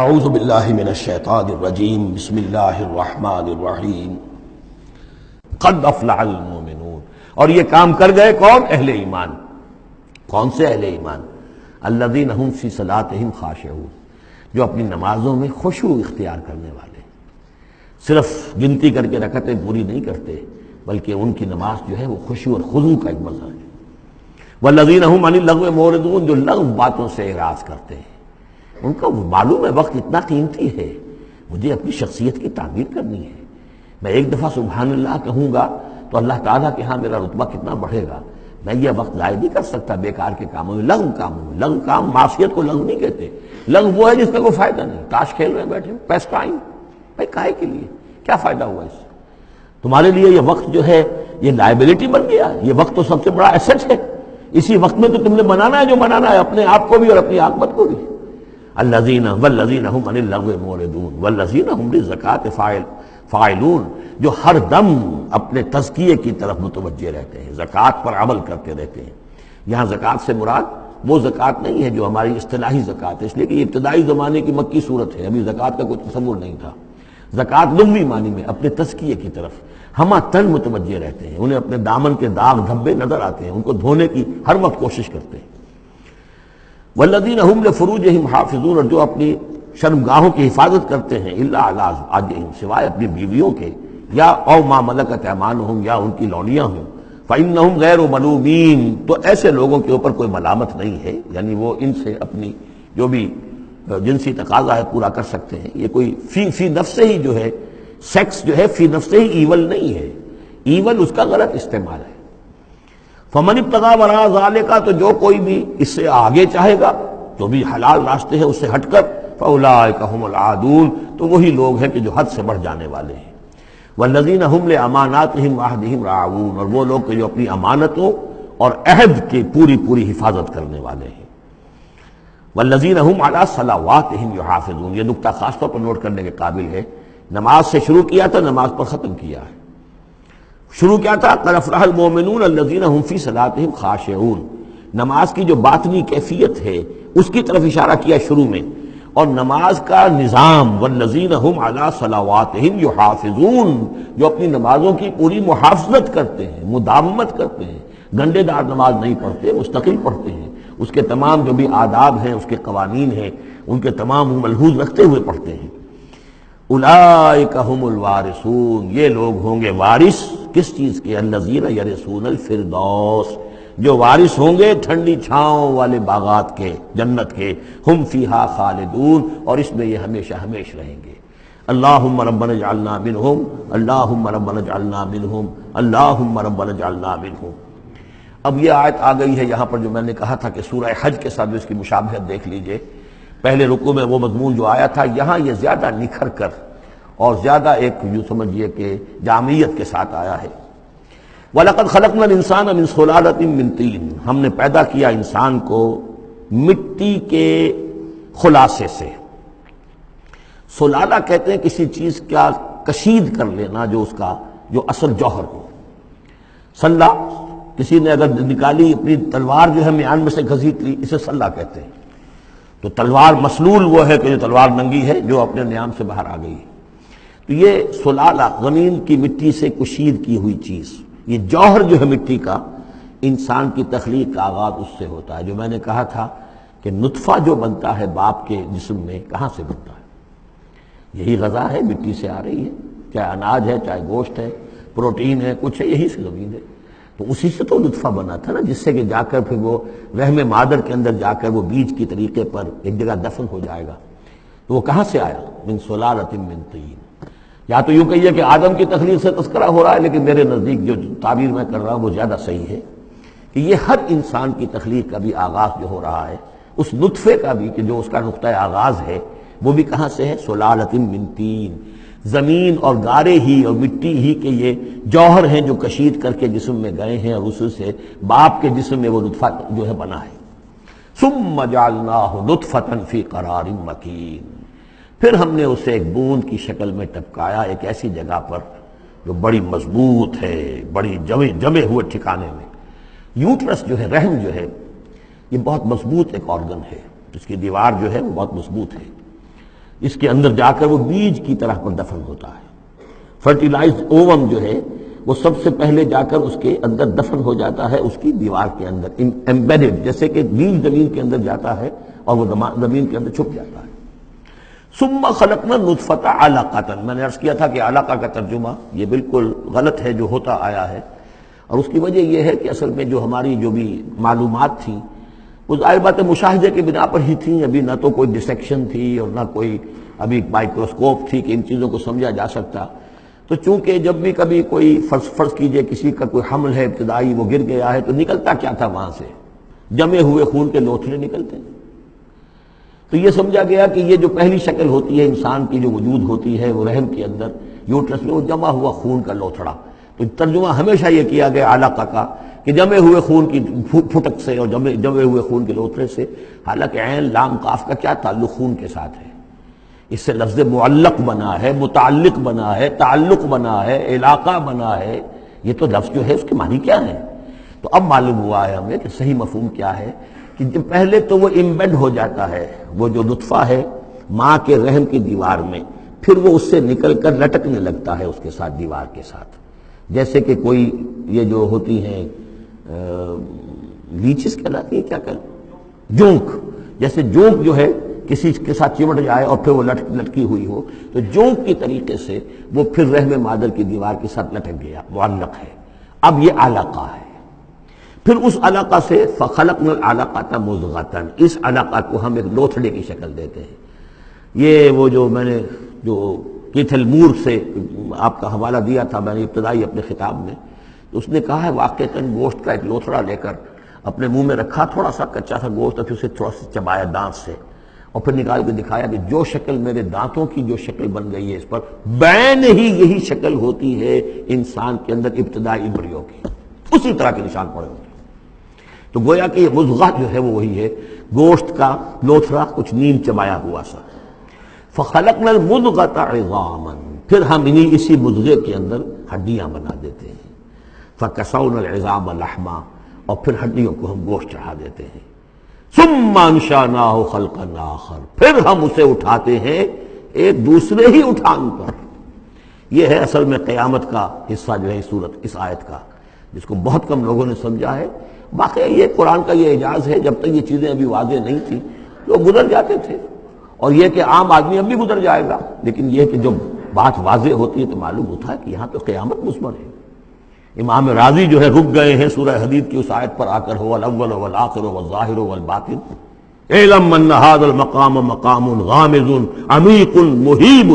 اعوذ باللہ من الشیطان الرجیم بسم اللہ الرحمن الرحیم قد افلح المؤمنون۔ اور یہ کام کر گئے کون؟ اہل ایمان۔ کون سے اہل ایمان؟ الذین هم فی صلاتہم خاشعون، جو اپنی نمازوں میں خشوع اختیار کرنے والے، صرف گنتی کر کے رکعتیں پوری نہیں کرتے بلکہ ان کی نماز جو ہے وہ خشوع اور خضوع کا ایک مظہر ہے۔ والذین هم عن اللغو معرضون، جو لغو باتوں سے اعراض کرتے ہیں، ان کا معلوم ہے وقت اتنا قیمتی ہے، مجھے اپنی شخصیت کی تعمیر کرنی ہے، میں ایک دفعہ سبحان اللہ کہوں گا تو اللہ تعالیٰ کے ہاں میرا رتبہ کتنا بڑھے گا، میں یہ وقت ضائع نہیں کر سکتا بیکار کے کاموں میں، لغو کاموں میں۔ لغو کام، معصیت کو لغو نہیں کہتے، لغو وہ ہے جس کا کوئی فائدہ نہیں۔ تاش کھیل رہے بیٹھے، پیس ٹائم، بھائی کاہے کے لیے؟ کیا فائدہ ہوا اس سے؟ تمہارے لیے یہ وقت جو ہے یہ لائبلٹی بن گیا، یہ وقت تو سب سے بڑا ایسٹ ہے، اسی وقت میں تو تم نے بنانا ہے جو بنانا ہے، اپنے آپ کو بھی اور اپنی عاقبت کو بھی۔ الذین والذین هم عن اللغو معرضون والذین هم للزکاۃ فاعلون، جو ہر دم اپنے تزکیے کی طرف متوجہ رہتے ہیں، زکوٰۃ پر عمل کرتے رہتے ہیں۔ یہاں زکوٰۃ سے مراد وہ زکوٰۃ نہیں ہے جو ہماری اصطلاحی زکوٰۃ ہے، اس لیے کہ یہ ابتدائی زمانے کی مکی صورت ہے، ابھی زکوٰۃ کا کوئی تصور نہیں تھا۔ زکوٰۃ لغوی معنی میں اپنے تزکیے کی طرف ہمہ تن متوجہ رہتے ہیں، انہیں اپنے دامن کے داغ دھبے نظر آتے ہیں، ان کو دھونے کی ہر وقت کوشش کرتے ہیں۔ والذین هم لفروجہم حافظون، اور جو اپنی شرمگاہوں کی حفاظت کرتے ہیں، الا علی ازواجہم، سوائے اپنی بیویوں کے، یا او ما ملکت ایمانہم، یا ان کی لونیاں ہوں، فإنہم غیر ملومین، تو ایسے لوگوں کے اوپر کوئی ملامت نہیں ہے، یعنی وہ ان سے اپنی جو بھی جنسی تقاضا ہے پورا کر سکتے ہیں۔ یہ کوئی فی نفس ہی جو ہے، سیکس جو ہے فی نفس ہی ایول نہیں ہے، ایول اس کا غلط استعمال ہے۔ فمن ابتغى وراء ذلك، تو جو کوئی بھی اس سے آگے چاہے گا جو بھی حلال راستے ہیں اس سے ہٹ کر، فاولئک هم العادون، تو وہی لوگ ہیں کہ جو حد سے بڑھ جانے والے ہیں۔ والذین هم لاماناتهم وعهدهم راعون، اور وہ لوگ کہ جو اپنی امانتوں اور عہد کی پوری حفاظت کرنے والے ہیں۔ والذین هم علی صلواتهم یحافظون، یہ نکتہ خاص طور پر نوٹ کرنے کے قابل ہے، نماز سے شروع کیا تھا، نماز پر ختم کیا ہے۔ شروع کیا تھا قد افلح المؤمنون الذین هم فی صلاتہم خاشعون، نماز کی جو باطنی کیفیت ہے اس کی طرف اشارہ کیا شروع میں، اور نماز کا نظام والذین هم علی صلواتہم یحافظون، جو اپنی نمازوں کی پوری محافظت کرتے ہیں، مداومت کرتے ہیں، گنڈے دار نماز نہیں پڑھتے، مستقل پڑھتے ہیں، اس کے تمام جو بھی آداب ہیں، اس کے قوانین ہیں، ان کے تمام ملحوظ رکھتے ہوئے پڑھتے ہیں۔ اولئک هم الوارثون، یہ لوگ ہوں گے وارث کس چیز کے؟ الذین یرثون الفردوس، جو وارث ہوں گے ٹھنڈی چھاؤں والے باغات کے، جنت کے، ہم فیہا خالدون، اور اس میں یہ ہمیشہ ہمیش رہیں گے۔ اللہم ربنا اجعلنا منہم، اللہم ربنا اجعلنا منہم، اللہم ربنا اجعلنا منہم۔ اب یہ آیت آ گئی ہے یہاں پر جو میں نے کہا تھا کہ سورہ حج کے ساتھ اس کی مشابہت دیکھ لیجئے۔ پہلے رکوع میں وہ مضمون جو آیا تھا، یہاں یہ زیادہ نکھر کر اور زیادہ ایک یوں سمجھیے کہ جامعیت کے ساتھ آیا ہے۔ وَلَقَدْ خَلَقْنَا الْإِنسَانَ مِنْ صُلَالَةٍ مِّن طِينٍ، ہم نے پیدا کیا انسان کو مٹی کے خلاصے سے۔ سلالہ کہتے ہیں کسی چیز کا کشید کر لینا، جو اس کا جو اصل جوہر ہو۔ سلہ، کسی نے اگر نکالی اپنی تلوار جو ہے میان میں سے گھسیٹ لی، اسے سلہ کہتے ہیں۔ تو تلوار مسلول وہ ہے کہ جو تلوار ننگی ہے، جو اپنے نیام سے باہر آ گئی۔ تو یہ سلالہ زمین کی مٹی سے کشید کی ہوئی چیز، یہ جوہر جو ہے مٹی کا، انسان کی تخلیق کا آغاز اس سے ہوتا ہے۔ جو میں نے کہا تھا کہ نطفہ جو بنتا ہے باپ کے جسم میں، کہاں سے بنتا ہے؟ یہی غذا ہے، مٹی سے آ رہی ہے، چاہے اناج ہے، چاہے گوشت ہے، پروٹین ہے، کچھ ہے، یہی سے زمین ہے۔ تو اسی سے تو نطفہ بنا تھا نا، جس سے کہ جا کر پھر وہ رحم مادر کے اندر جا کر وہ بیج کی طریقے پر ایک جگہ دفن ہو جائے گا۔ تو وہ کہاں سے آیا؟ من صلالۃ من طین۔ یا تو یوں کہیے کہ آدم کی تخلیق سے تذکرہ ہو رہا ہے، لیکن میرے نزدیک جو تعبیر میں کر رہا ہوں وہ زیادہ صحیح ہے کہ یہ ہر انسان کی تخلیق کا بھی آغاز جو ہو رہا ہے، اس نطفے کا بھی کہ جو اس کا نقطہ آغاز ہے، وہ بھی کہاں سے ہے؟ صلالۃ من طین، زمین اور گارے ہی اور مٹی ہی کے یہ جوہر ہیں جو کشید کر کے جسم میں گئے ہیں، اور اس سے باپ کے جسم میں وہ نطفہ جو ہے بنا ہے۔ ثم جعلناہ نطفۃ فی قرار مکین، پھر ہم نے اسے ایک بوند کی شکل میں ٹپکایا ایک ایسی جگہ پر جو بڑی مضبوط ہے، بڑی جمے ہوئے ٹھکانے میں۔ یوٹرس جو ہے، رحم جو ہے، یہ بہت مضبوط ایک آرگن ہے، اس کی دیوار جو ہے وہ بہت مضبوط ہے۔ اس کے اندر جا کر وہ بیج کی طرح پر دفن ہوتا ہے۔ فرٹیلائزڈ اووم جو ہے وہ سب سے پہلے جا کر اس کے اندر دفن ہو جاتا ہے، اس کی دیوار کے اندر ایمبیڈڈ، جیسے کہ بیج زمین کے اندر جاتا ہے اور وہ زمین کے اندر چھپ جاتا ہے۔ ثم خلقنا النطفۃ علقۃ، میں نے عرض کیا تھا کہ علقہ کا ترجمہ یہ بالکل غلط ہے جو ہوتا آیا ہے، اور اس کی وجہ یہ ہے کہ اصل میں جو ہماری جو بھی معلومات تھیں وہ ظاہر بات ہے مشاہدے کی بنا پر ہی تھیں، ابھی نہ تو کوئی ڈسیکشن تھی اور نہ کوئی ابھی مائکروسکوپ تھی کہ ان چیزوں کو سمجھا جا سکتا۔ تو چونکہ جب بھی کبھی کوئی فرض کیجئے کسی کا کوئی حمل ہے ابتدائی، وہ گر گیا ہے، تو نکلتا کیا تھا وہاں سے؟ جمے ہوئے خون کے لوتھڑے نکلتے ہیں۔ تو یہ سمجھا گیا کہ یہ جو پہلی شکل ہوتی ہے انسان کی جو وجود ہوتی ہے وہ رحم کے اندر یوٹرس میں، وہ جمع ہوا خون کا لوتھڑا۔ تو ترجمہ ہمیشہ یہ کیا گیا علقہ کا کہ جمے ہوئے خون کی پھٹک سے اور جمے ہوئے خون کے لوتھڑے سے، حالانکہ عین لام قاف کا کیا تعلق خون کے ساتھ ہے؟ اس سے لفظ معلق بنا ہے، متعلق بنا ہے، تعلق بنا ہے، علاقہ بنا ہے۔ یہ تو لفظ جو ہے اس کے معنی کیا ہے؟ تو اب معلوم ہوا ہے ہمیں کہ صحیح مفہوم کیا ہے کہ پہلے تو وہ امبیڈ ہو جاتا ہے، وہ جو نطفہ ہے ماں کے رحم کی دیوار میں، پھر وہ اس سے نکل کر لٹکنے لگتا ہے اس کے ساتھ، دیوار کے ساتھ، جیسے کہ کوئی یہ جو ہوتی ہیں لیچز کہلاتی ہیں، کیا کہلاتی، جونک، جیسے جونک جو ہے کسی کے ساتھ چمٹ جائے اور پھر وہ لٹکی ہوئی ہو، تو جونک کی طریقے سے وہ پھر رحم مادر کی دیوار کے ساتھ لٹک گیا، معلق ہے۔ اب یہ علقہ ہے، پھر اس علقہ سے فخلقنا العلقۃ مضغۃ، اس علقہ کو ہم ایک لوتھڑے کی شکل دیتے ہیں۔ یہ وہ جو میں نے جو کیتھل مور سے آپ کا حوالہ دیا تھا میں نے ابتدائی اپنے خطاب میں، تو اس نے کہا ہے واقعتاً گوشت کا ایک لوتھڑا لے کر اپنے منہ میں رکھا، تھوڑا سا کچا سا گوشت، اور پھر اسے تھوڑا سا چبایا دانت سے، اور پھر نکال کے دکھایا کہ جو شکل میرے دانتوں کی جو شکل بن گئی ہے اس پر بین ہی یہی شکل ہوتی ہے انسان کے اندر ابتدائی امبریو کی، اسی طرح کے نشان پڑے ہوتے ہیں۔ تو گویا کہ یہ مضغہ جو ہے وہ وہی ہے، گوشت کا لوتھڑا کچھ نیم چبایا ہوا سا۔ فخلقنا المضغۃ عظاما، پھر ہم اسی مضغے کے اندر ہڈیاں بنا دیتے ہیں۔ فکسونا العظام لحما، اور پھر ہڈیوں کو ہم گوشت چڑھا دیتے ہیں۔ ثم انشأناہ خلقا آخر، پھر ہم اسے اٹھاتے ہیں ایک دوسرے ہی اٹھان پر۔ یہ ہے اصل میں قیامت کا حصہ جو ہے اس آیت کا، جس کو بہت کم لوگوں نے سمجھا ہے۔ باقی یہ قرآن کا یہ اعجاز ہے، جب تک یہ چیزیں ابھی واضح نہیں تھیں لوگ گزر جاتے تھے، اور یہ کہ عام آدمی اب بھی گزر جائے گا، لیکن یہ کہ جب بات واضح ہوتی ہے تو معلوم ہوتا ہے کہ یہاں تو قیامت مثمر ہے۔ امام راضی جو ہے رک گئے ہیں سورہ حدید کی اس آیت پر آ کر، هو الاول والآخر والظاہر والباطن اعلم ان هذا المقام مقام غامض عمیق مہیب۔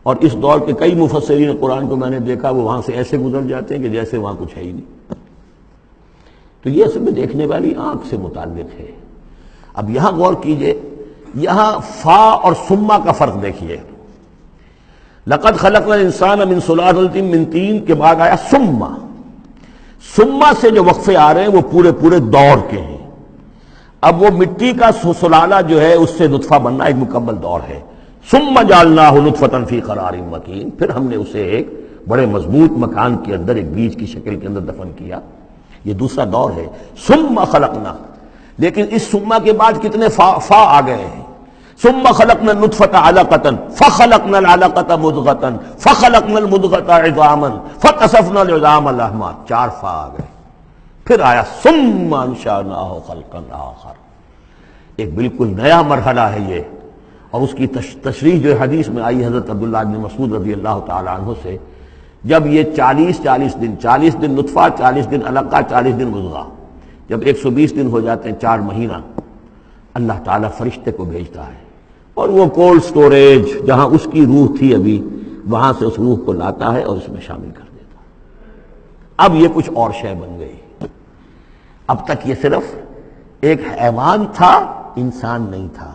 اور اس دور کے کئی مفسرین قرآن کو میں نے دیکھا وہ وہاں سے ایسے گزر جاتے ہیں کہ جیسے وہاں کچھ ہے ہی نہیں۔ تو یہ اصل میں دیکھنے والی آنکھ سے متعلق ہے۔ اب یہاں غور کیجئے، یہاں فا اور ثم کا فرق دیکھیے۔ لقد خلقنا الانسان من سلالۃ من طین کے بعد آیا ثم۔ ثم سے جو وقفے آ رہے ہیں وہ پورے دور کے ہیں۔ اب وہ مٹی کا سلالہ جو ہے اس سے نطفہ بننا ایک مکمل دور ہے۔ ثم جعلناہ نطفۃ فی قرار مکین، پھر ہم نے اسے ایک بڑے مضبوط مکان کے اندر ایک بیج کی شکل کے اندر دفن کیا۔ یہ دوسرا دور ہے۔ ثم خلقنا، لیکن اس ثم کے بعد کتنے فا آ گئے ہیں۔ ثم خلقنا النطفۃ علقۃ فخلقنا العلقۃ مضغۃ فخلقنا المضغۃ عظاما فکسونا العظام لحما، 4 فا آ گئے۔ پھر آیا ثم انشأناہ خلقا آخر، ایک بالکل نیا مرحلہ ہے یہ۔ اور اس کی تشریح جو حدیث میں آئی حضرت عبداللہ بن مسعود رضی اللہ تعالی عنہ سے، جب یہ 40 دن نطفہ، 40 دن علقہ، 40 دن مضغہ، جب 120 دن ہو جاتے ہیں، 4 مہینہ، اللہ تعالیٰ فرشتے کو بھیجتا ہے اور وہ کولڈ سٹوریج جہاں اس کی روح تھی ابھی، وہاں سے اس روح کو لاتا ہے اور اس میں شامل کر دیتا ہے۔ اب یہ کچھ اور شے بن گئی۔ اب تک یہ صرف ایک حیوان تھا، انسان نہیں تھا۔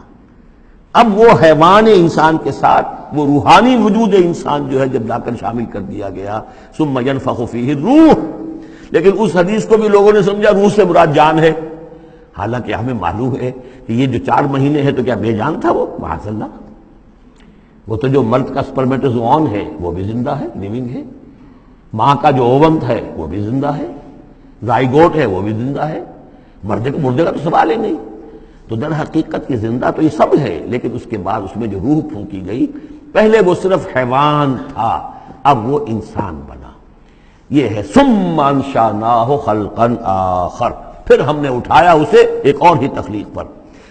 اب وہ حیوان انسان کے ساتھ وہ روحانی وجود انسان جو ہے جب لا کر شامل کر دیا گیا، ثم ينفخ فیہ الروح، لیکن اس حدیث کو بھی لوگوں نے سمجھا روح سے مراد جان ہے، حالانکہ ہمیں معلوم ہے کہ یہ جو 4 مہینے ہے تو کیا بے جان تھا وہ؟ معاذ اللہ، وہ تو جو مرد کا سپرمیٹوزوان ہے وہ بھی زندہ ہے، لیونگ ہے، ماں کا جو اووم ہے وہ بھی زندہ ہے، زائگوٹ ہے وہ بھی زندہ ہے، مردے کا تو سوال ہی نہیں۔ تو در حقیقت کی زندہ تو یہ سب ہے، لیکن اس کے بعد اس میں جو روح پھونکی گئی، پہلے وہ صرف حیوان تھا، اب وہ انسان بنا۔ یہ ہے ثم انشأناہ خلقا آخر، پھر ہم نے اٹھایا اسے ایک اور ہی تخلیق پر۔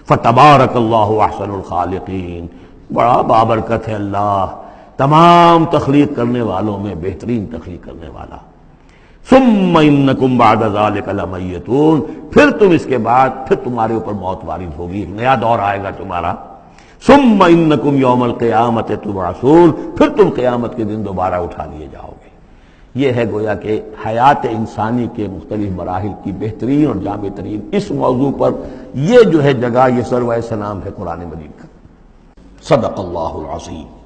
فتبارک اللہ احسن الخالقین، بڑا بابرکت ہے اللہ تمام تخلیق کرنے والوں میں بہترین تخلیق کرنے والا۔ ثم انکم بعد ذلک لمیتون، پھر تم اس کے بعد پھر تمہارے اوپر موت وارد ہوگی، ایک نیا دور آئے گا تمہارا۔ ثم انکم یوم القیامت تبعثون، پھر تم قیامت کے دن دوبارہ اٹھا لیے جاؤ گے۔ یہ ہے گویا کہ حیات انسانی کے مختلف مراحل کی بہترین اور جامع ترین اس موضوع پر یہ جو ہے جگہ، یہ سروۂ سلام ہے قرآن مجید کا۔ صدق اللہ العظیم۔